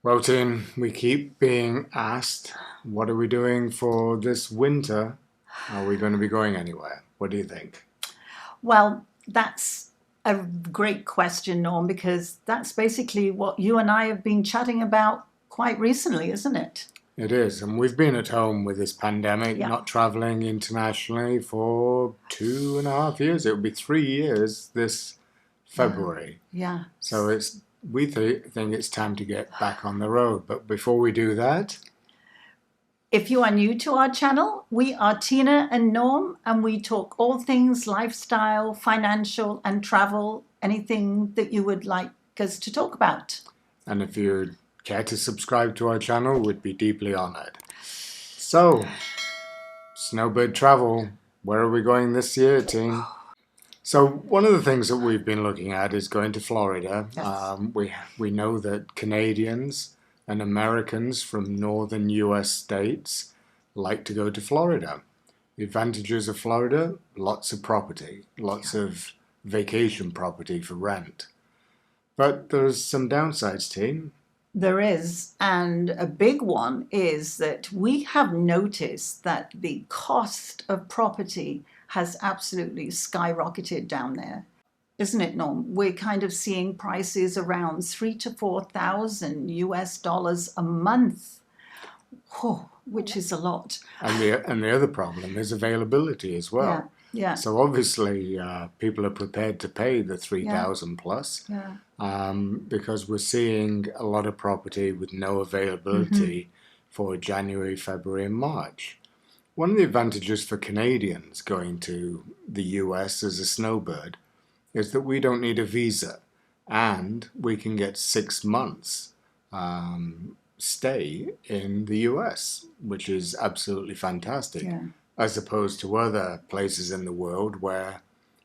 Well, Tim, we keep being asked, what are we doing for this winter? Are we going to be going anywhere? What do you think? Well, that's a great question, Norm, because that's basically what you and I have been chatting about quite recently, isn't it? It is, and we've been at home with this pandemic, Yeah, not traveling internationally for 2.5 years. It will be 3 years this yeah, February. yeah. So we think it's time to get back on the road. But before we do that, If you are new to our channel, we are Tina and Norm, and we talk all things lifestyle, financial, and travel, anything that you would like us to talk about. and if you care to subscribe to our channel, we'd be deeply honored. So, Snowbird Travel, where are we going this year, team? So one of the things that we've been looking at is going to Florida. Yes. We know that Canadians and Americans from northern US states like to go to Florida. The advantages of Florida, lots of property, lots of vacation property for rent. But there's some downsides, team. There is, and a big one is that we have noticed that the cost of property has absolutely skyrocketed down there, isn't it, Norm? We're kind of seeing prices around 3 to 4 thousand US dollars a month, which is a lot. And the other problem is availability as Yeah, well. yeah, So obviously, people are prepared to pay the yeah, 3,000 plus, yeah. because we're seeing a lot of property with no availability for January, February, and March. One of the advantages for Canadians going to the US as a snowbird is that we don't need a visa, and we can get 6 months stay in the US, which is absolutely fantastic, Yeah. as opposed to other places in the world where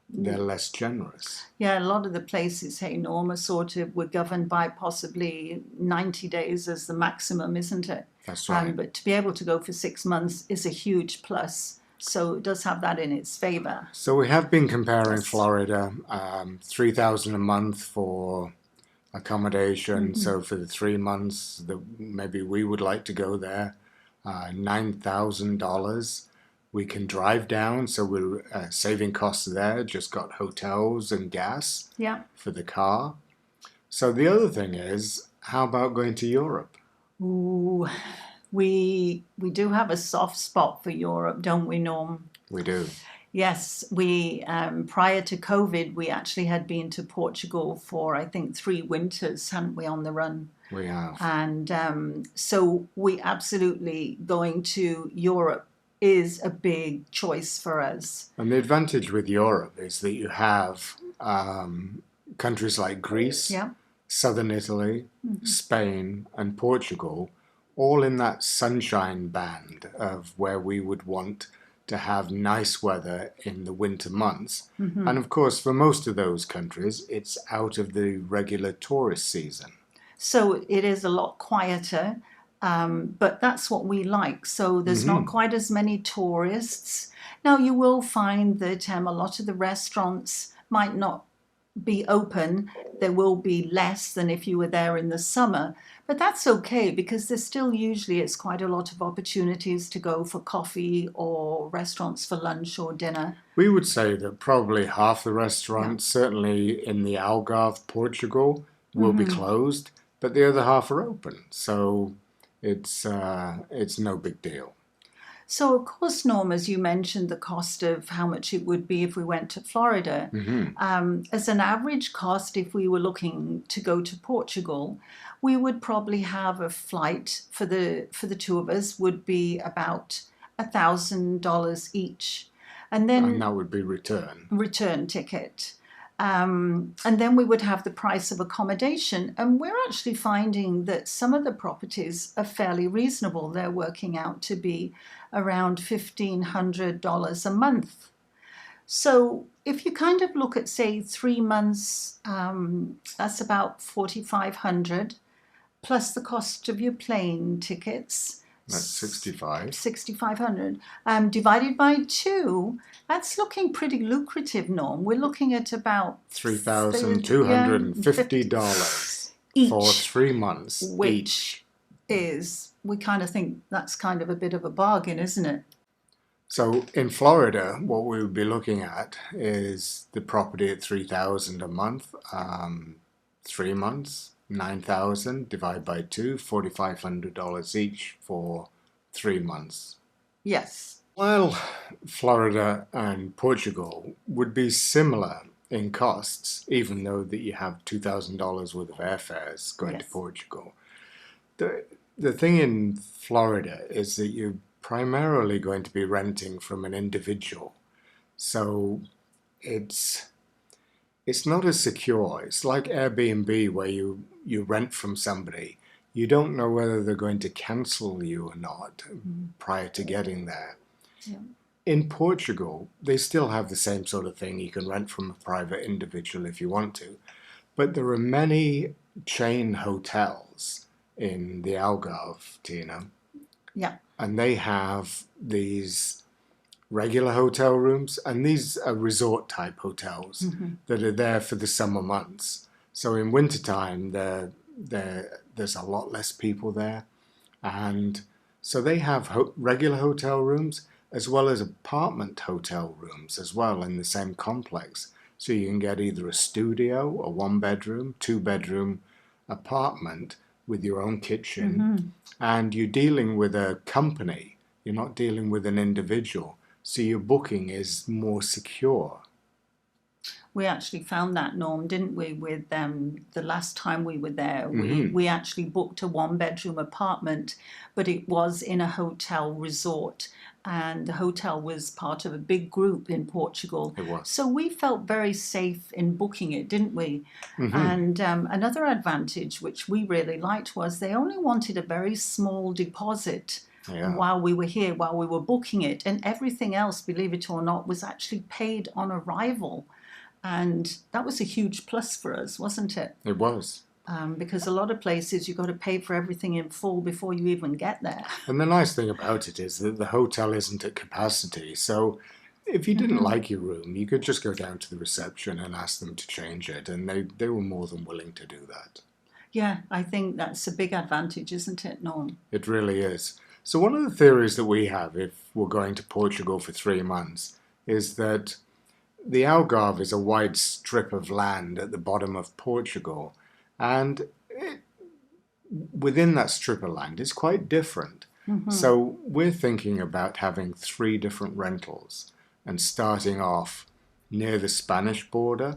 they're less generous. Yeah, a lot of the places, hey, Norm, are sort of, were governed by possibly 90 days as the maximum, isn't it? That's right. But to be able to go for 6 months is a huge plus. So it does have that in its favor. So we have been comparing Yes. Florida, 3,000 a month for accommodation. So for the 3 months that maybe we would like to go there, $9,000. We can drive down, so we're saving costs there. Just got hotels and gas Yeah. for the car. So the other thing is, how about going to Europe? Ooh, we do have a soft spot for Europe, don't we, Norm? We do. Yes, we prior to COVID, we actually had been to Portugal for I think 3 winters, hadn't we, on the run? We have. And so we absolutely going to Europe is a big choice for us. And the advantage with Europe is that you have countries like Greece, Yeah. southern Italy, Spain, and Portugal, all in that sunshine band of where we would want to have nice weather in the winter months. And of course, for most of those countries, it's out of the regular tourist season. So it is a lot quieter, but that's what we like. So there's not quite as many tourists. Now you will find that a lot of the restaurants might not be open. There will be less than if you were there in the summer, but that's okay because there's still usually it's quite a lot of opportunities to go for coffee or restaurants for lunch or dinner. We would say that probably half the restaurants, certainly in the Algarve, Portugal, will be closed, but the other half are open. So it's no big deal. So, of course, Norm, as you mentioned, the cost of how much it would be if we went to Florida. As an average cost, if we were looking to go to Portugal, we would probably have a flight for the two of us would be about $1,000 each, and then And that would be return ticket. And then we would have the price of accommodation. And we're actually finding that some of the properties are fairly reasonable. They're working out to be around $1,500 a month. So if you kind of look at, say, 3 months, that's about 4,500 plus the cost of your plane tickets. That's 65. 6,500 divided by 2, that's looking pretty lucrative, Norm. We're looking at about $3,250. for Each, 3 months which each. is, we kind of think that's kind of a bit of a bargain, isn't it? So in Florida, what we would be looking at is the property at 3,000 a month, 3 months, 9,000 divided by two, $4,500 each for 3 months. Yes. While Florida and Portugal would be similar in costs, even though that you have $2,000 worth of airfares going to Yes. Portugal, the the thing in Florida is that you're primarily going to be renting from an individual. So it's it's not as secure. It's like Airbnb where you rent from somebody. You don't know whether they're going to cancel you or not prior to getting there. Yeah. In Portugal, they still have the same sort of thing. You can rent from a private individual if you want to. But there are many chain hotels in the Algarve, Tina, Yeah. and they have these regular hotel rooms, and these are resort type hotels that are there for the summer months. So in wintertime, there's a lot less people there, and so they have regular hotel rooms as well as apartment hotel rooms as well in the same complex. So you can get either a studio, a one bedroom, two bedroom apartment with your own kitchen, and you're dealing with a company. You're not dealing with an individual. So your booking is more secure. We actually found that, Norm, didn't we? With the last time we were there, Mm-hmm. we actually booked a one-bedroom apartment, but it was in a hotel resort, and the hotel was part of a big group in Portugal. It was. So we felt very safe in booking it, didn't we? Mm-hmm. And another advantage, which we really liked, was they only wanted a very small deposit. Yeah. While we were here, while we were booking it, and everything else, believe it or not, was actually paid on arrival. And that was a huge plus for us, wasn't it? It was. Because a lot of places you've got to pay for everything in full before you even get there. And the nice thing about it is that the hotel isn't at capacity. So if you didn't like your room, you could just go down to the reception and ask them to change it. And they were more than willing to do that. Yeah, I think that's a big advantage, isn't it, Norm? It really is. So one of the theories that we have if we're going to Portugal for 3 months is that the Algarve is a wide strip of land at the bottom of Portugal, and within that strip of land is quite different. So we're thinking about having 3 different rentals and starting off near the Spanish border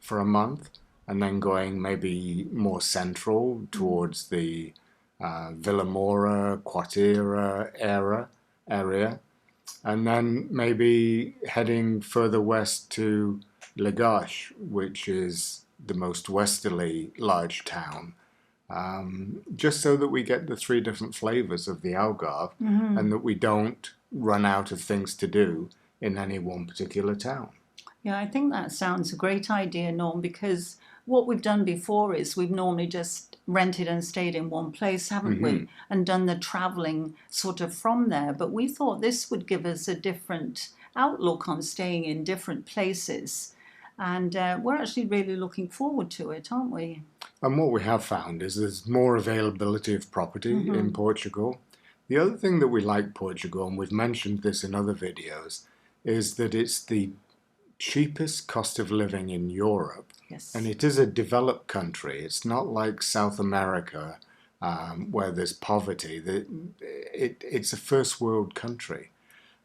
for a month, and then going maybe more central towards the Villamora, Quatera area, and then maybe heading further west to Lagash, which is the most westerly large town, just so that we get the 3 different flavors of the Algarve and that we don't run out of things to do in any one particular town. Yeah, I think that sounds a great idea, Norm, because what we've done before is we've normally just rented and stayed in one place, haven't we? And done the traveling sort of from there. But we thought this would give us a different outlook on staying in different places. And we're actually really looking forward to it, aren't we? And what we have found is there's more availability of property in Portugal. The other thing that we like Portugal, and we've mentioned this in other videos, is that it's the cheapest cost of living in Europe. Yes. And it is a developed country. It's not like South America where there's poverty. It's a first world country.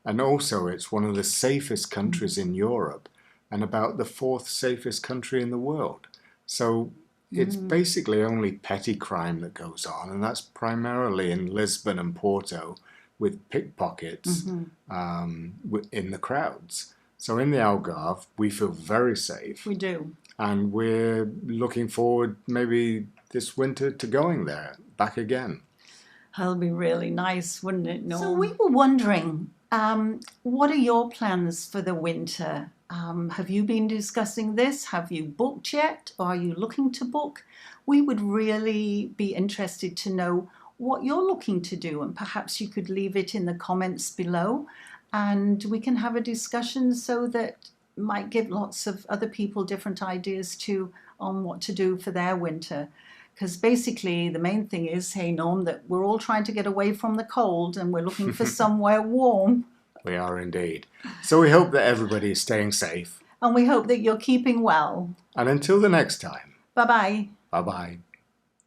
And also it's one of the safest countries in Europe and about the 4th safest country in the world. So it's basically only petty crime that goes on, and that's primarily in Lisbon and Porto with pickpockets in the crowds. So in the Algarve, we feel very safe. We do. And we're looking forward maybe this winter to going there back again. That'll be really nice, wouldn't it, Norm? So we were wondering, what are your plans for the winter? Have you been discussing this? Have you booked yet? Or are you looking to book? We would really be interested to know what you're looking to do, and perhaps you could leave it in the comments below, and we can have a discussion so that might give lots of other people different ideas too on what to do for their winter. Because basically the main thing is, hey Norm, that we're all trying to get away from the cold and we're looking for somewhere warm. We are indeed. So we hope that everybody is staying safe. And we hope that you're keeping well. And until the next time. Bye-bye. Bye-bye.